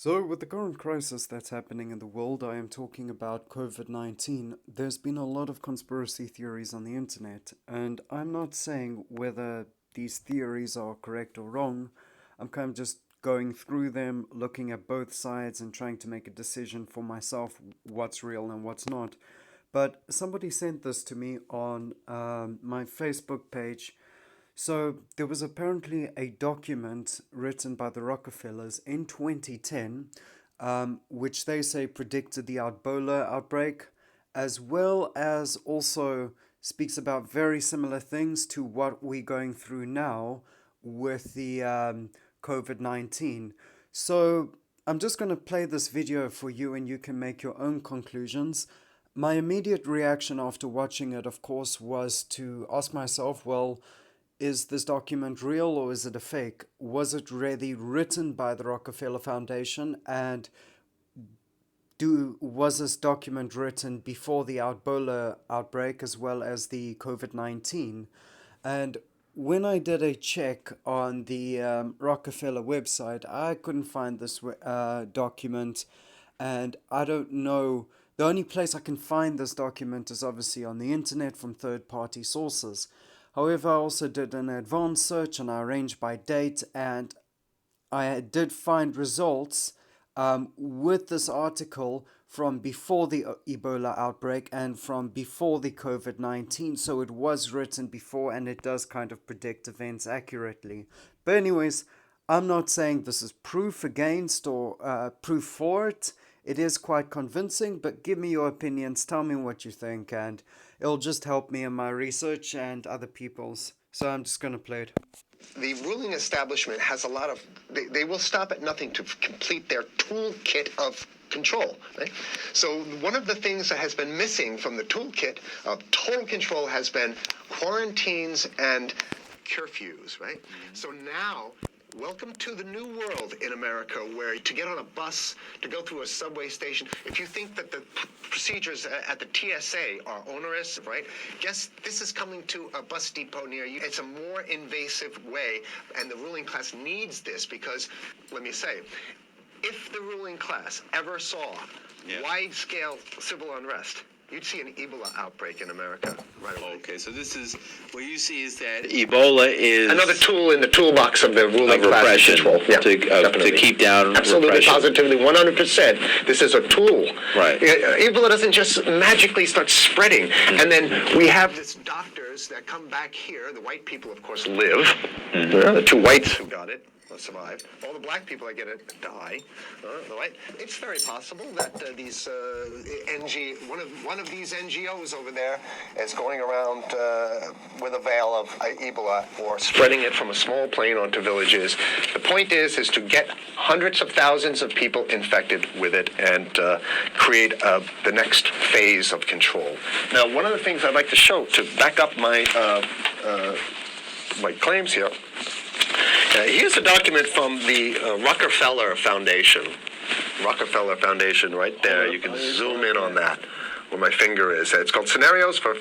So, with the current crisis that's happening in the world, I am talking about COVID-19. There's been a lot of conspiracy theories on the internet, and I'm not saying whether these theories are correct or wrong. I'm kind of just going through them, looking at both sides, and trying to make a decision for myself what's real and what's not. But somebody sent this to me on my Facebook page. So there was apparently a document written by the Rockefellers in 2010, which they say predicted the Ebola outbreak, as well as also speaks about very similar things to what we're going through now with the COVID-19. So I'm just going to play this video for you and you can make your own conclusions. My immediate reaction after watching it, of course, was to ask myself, well, is this document real or is it a fake? Was it really written by the Rockefeller Foundation? And was this document written before the Ebola outbreak as well as the COVID-19? And when I did a check on the Rockefeller website, I couldn't find this document, and I don't know. The only place I can find this document is obviously on the internet from third party sources. However, I also did an advanced search and I arranged by date, and I did find results with this article from before the Ebola outbreak and from before the COVID-19. So it was written before and it does kind of predict events accurately. But, anyways, I'm not saying this is proof against or proof for it. It is quite convincing, but give me your opinions. Tell me what you think, and it'll just help me in my research and other people's. So I'm just going to play it. The ruling establishment has a lot of, they will stop at nothing to complete their toolkit of control. Right? So one of the things that has been missing from the toolkit of total control has been quarantines and curfews, right? So now, welcome to the new world in America, where to get on a bus, to go through a subway station, if you think that the procedures at the TSA are onerous, right? Guess this is coming to a bus depot near you. It's a more invasive way, and the ruling class needs this because, let me say, if the ruling class ever saw wide-scale civil unrest, you'd see an Ebola outbreak in America right away. Okay, so this is what you see is that Ebola is another tool in the toolbox of the ruling class repression control. Yeah, to keep down absolutely, repression. positively, 100%. This is a tool. Right. Ebola doesn't just magically start spreading, and then we have these doctors that come back here. The white people, of course, live. The two whites who got it survive. All the black people that get it die. It's very possible that these one of these NGOs over there is going around with a veil of Ebola or spreading it from a small plane onto villages. The point is to get hundreds of thousands of people infected with it and create the next phase of control. Now, one of the things I'd like to show to back up my my claims here. Here's a document from the Rockefeller Foundation. Rockefeller Foundation, right there. You can zoom in on that, where my finger is. It's called Scenarios for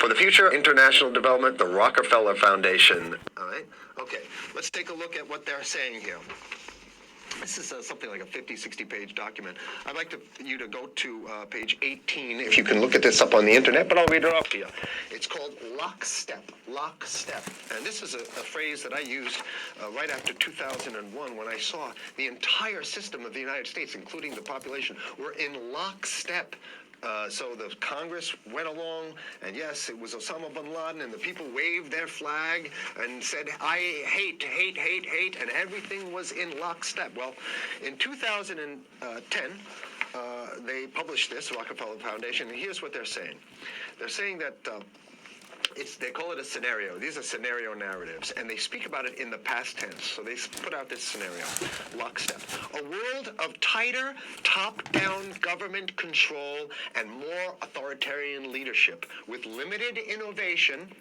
the Future International Development, the Rockefeller Foundation. All right? Okay, let's take a look at what they're saying here. This is something like a 50, 60-page document. I'd like you to go to page 18, if you can look at this up on the internet, but I'll read it off to you. It's called lockstep, lockstep. And this is a phrase that I used right after 2001 when I saw the entire system of the United States, including the population, were in lockstep. So the Congress went along, and yes, it was Osama bin Laden, and the people waved their flag and said, I hate, hate, hate, hate, and everything was in lockstep. Well, in 2010, they published this, Rockefeller Foundation, and here's what they're saying. They're saying that they call it a scenario. These are scenario narratives, and they speak about it in the past tense. So they put out this scenario, lockstep. A world of tighter, top-down government control and more authoritarian leadership with limited innovation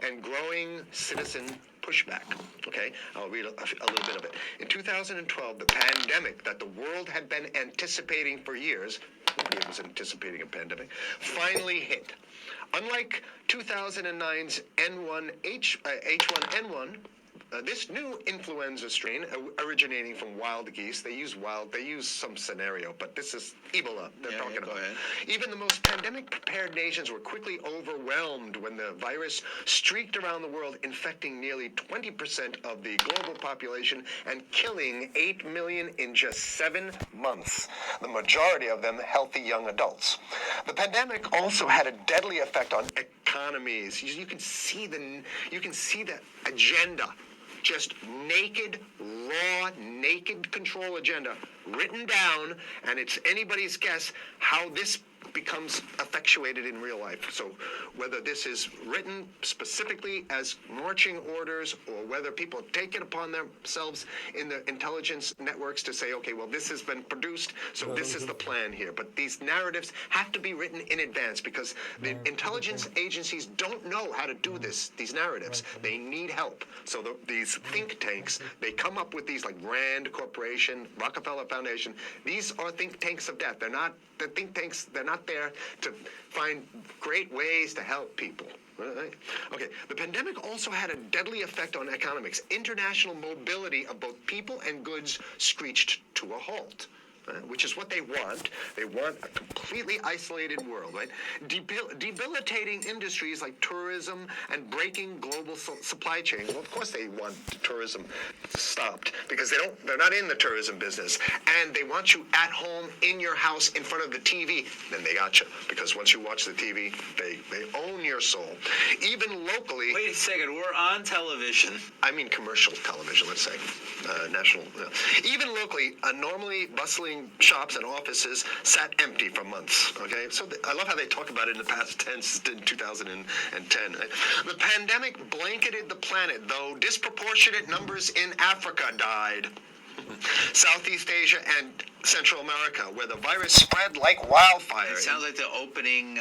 and growing citizen pushback. Okay, I'll read a little bit of it. In 2012, the pandemic that the world had been anticipating for years, nobody was anticipating a pandemic, finally hit. Unlike 2009's H1N1 this new influenza strain originating from wild geese. They use some scenario, but this is Ebola they're talking go about. ahead. Even the most pandemic-prepared nations were quickly overwhelmed when the virus streaked around the world, infecting nearly 20% of the global population and killing 8 million in just 7 months. The majority of them healthy young adults. The pandemic also had a deadly effect on economies. You can see the agenda. Just naked, raw, naked control agenda written down, and it's anybody's guess how this becomes effectuated in real life. So whether this is written specifically as marching orders or whether people take it upon themselves in the intelligence networks to say, okay, well, this has been produced, so this is the plan here. But these narratives have to be written in advance because the intelligence agencies don't know how to do these narratives. They need help. So these think tanks, they come up with these like Rand Corporation, Rockefeller Foundation. These are think tanks of death. They're not the think tanks, they're not there to find great ways to help people. Right? Okay, the pandemic also had a deadly effect on economics. International mobility of both people and goods screeched to a halt. Which is what they want. They want a completely isolated world, right? Debilitating industries like tourism and breaking global supply chain. Well, of course they want tourism stopped because they're not in the tourism business. And they want you at home in your house in front of the TV. Then they got you because once you watch the TV, they own your soul. Even locally. Wait a second, we're on television. I mean commercial television, let's say. National. Even locally, normally bustling shops and offices sat empty for months. Okay, so I love how they talk about it in the past tense in 2010. Right? The pandemic blanketed the planet, though disproportionate numbers in Africa died. Southeast Asia and Central America, where the virus spread like wildfire. It sounds like the opening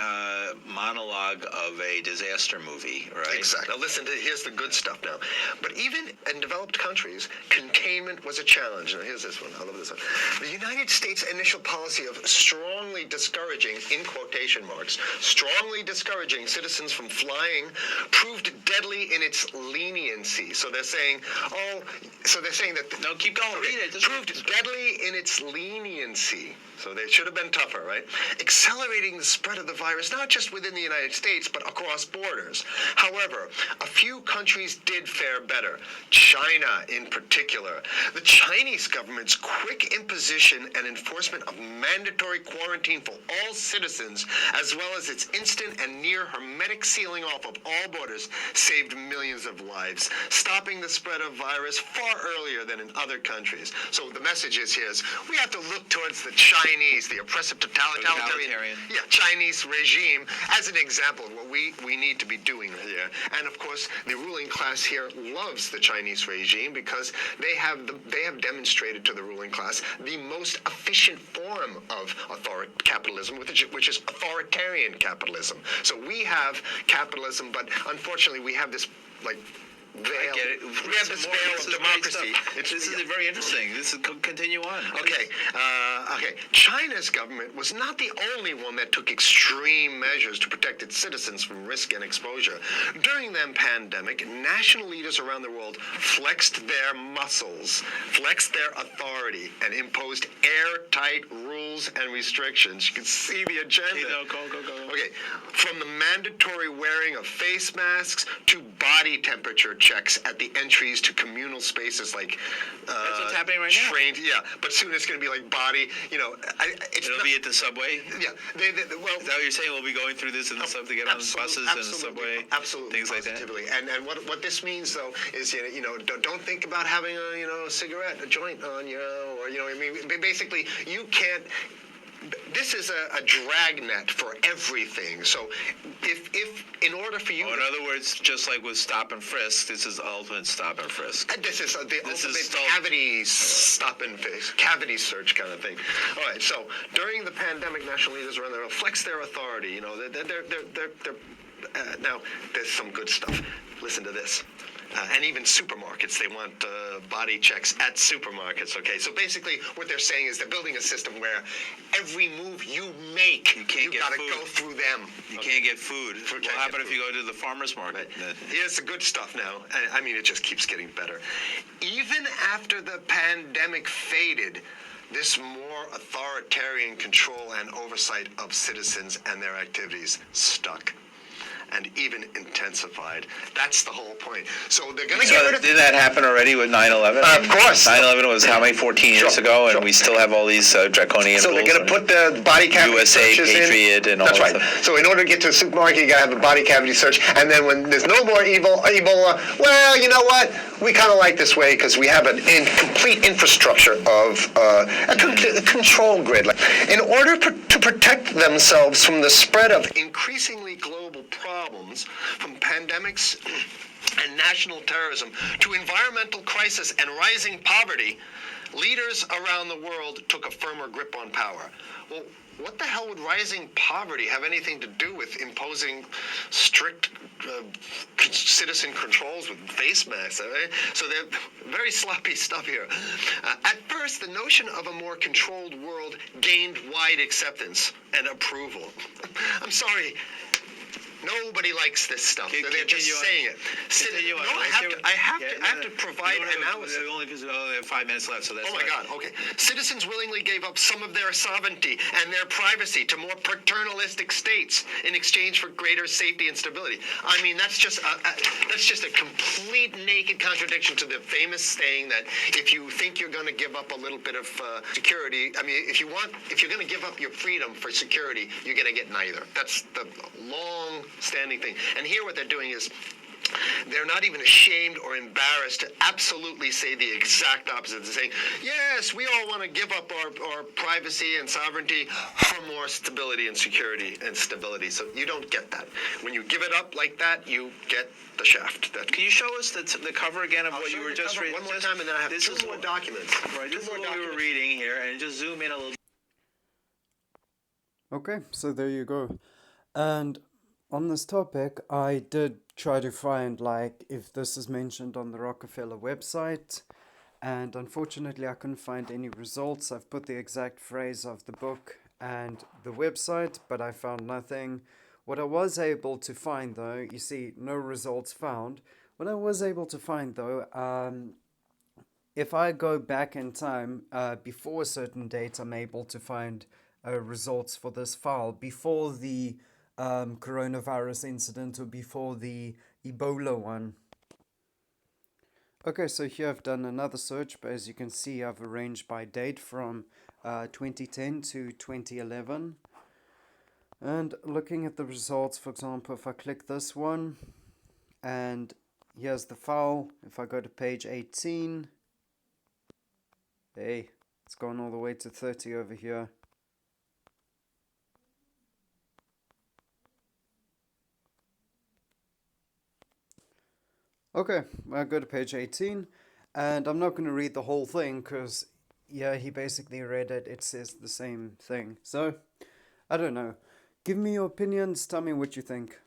monologue of a disaster movie, right? Exactly. Now listen, here's the good stuff now. But even in developed countries, containment was a challenge. Now here's this one. I love this one. The United States' initial policy of strongly discouraging, in quotation marks, strongly discouraging citizens from flying proved deadly in its leniency. So they're saying, that... No, keep going. Read it. Proved deadly in its leniency. So they should have been tougher, right? Accelerating the spread of the virus, not just within the United States, but across borders. However, a few countries did fare better. China, in particular. The Chinese government's quick imposition and enforcement of mandatory quarantine for all citizens, as well as its instant and near hermetic sealing off of all borders, saved millions of lives, stopping the spread of virus far earlier than in other countries. So the message is here is we have to look towards the Chinese, the oppressive totalitarian Chinese regime as an example of what we need to be doing here. And of course, the ruling class here loves the Chinese regime because they have demonstrated to the ruling class the most efficient form of capitalism, which is authoritarian capitalism. So we have capitalism, but unfortunately we have this veil. I get it. We have this veil of democracy. This is very interesting. This is continue on. Okay. China's government was not the only one that took extreme measures to protect its citizens from risk and exposure. During the pandemic, national leaders around the world flexed their muscles, flexed their authority, and imposed airtight rules and restrictions. You can see the agenda. Okay, no, go. Okay, from the mandatory wearing of face masks to body temperature checks at the entries to communal spaces like that's what's happening right now. Yeah, but soon it's going to be like body. It'll be at the subway. Yeah, is that what you're saying? We'll be going through this in the subway, to get on buses and the subway, things like that. And what this means though is don't think about having a cigarette, a joint on you, or basically you can't. This is a dragnet for everything. So, if in order for you, in other words, just like with stop and frisk, this is ultimate stop and frisk. This is the ultimate cavity stop and frisk, cavity search kind of thing. All right. So during the pandemic, national leaders around there flex their authority. They're now there's some good stuff. Listen to this. And even supermarkets, they want body checks at supermarkets, okay? So basically, what they're saying is they're building a system where every move you make, you get gotta food. go through them. You can't get food. What can't happens get if you go to the farmer's market? Here's the good stuff now. I mean, it just keeps getting better. Even after the pandemic faded, this more authoritarian control and oversight of citizens and their activities stuck and even intensified. That's the whole point. So they're going to get rid of... Did that happen already with 9/11? Of course. 9/11 was how many, 14 years Sure, ago, and sure. we still have all these draconian So they're rules. going to put the body cavity USA, searches Patriot, in. and all That's that right. stuff. So in order to get to a supermarket, you got to have a body cavity search. And then when there's no more Ebola, well, you know what? We kind of like this way because we have a complete infrastructure of a control grid. In order to protect themselves from the spread of increasingly global problems, from pandemics and national terrorism to environmental crisis and rising poverty, leaders around the world took a firmer grip on power. Well, what the hell would rising poverty have anything to do with imposing strict citizen controls with face masks? So they're very sloppy stuff here. At first, the notion of a more controlled world gained wide acceptance and approval. I'm sorry. Nobody likes this stuff. They're just saying it. I have to provide analysis. We only have 5 minutes left, so that's Oh my God, okay. Citizens willingly gave up some of their sovereignty and their privacy to more paternalistic states in exchange for greater safety and stability. I mean, that's just a complete naked contradiction to the famous saying that if you think you're going to give up a little bit of security, I mean, if you're going to give up your freedom for security, you're going to get neither. That's the long-standing thing. And here what they're doing is they're not even ashamed or embarrassed to absolutely say the exact opposite. They're saying, yes, we all want to give up our privacy and sovereignty for more stability and security and stability. So you don't get that. When you give it up like that, you get the shaft. Can you show us the cover again of what you were just reading? One more time, and then I have two more documents. Right, this is what we were reading here, and just zoom in a little. Okay, so there you go. And on this topic, I did try to find if this is mentioned on the Rockefeller website, and unfortunately I couldn't find any results. I've put the exact phrase of the book and the website, but I found nothing. What I was able to find though, you see, no results found. What I was able to find though, if I go back in time, before a certain date, I'm able to find results for this file before the coronavirus incident or before the Ebola one. Okay, so here I've done another search, but as you can see, I've arranged by date from 2010 to 2011. And looking at the results, for example, if I click this one, and here's the file. If I go to page 18, hey, it's gone all the way to 30 over here. Okay, I go to page 18, and I'm not going to read the whole thing because, yeah, he basically read it. It says the same thing. So, I don't know. Give me your opinions. Tell me what you think.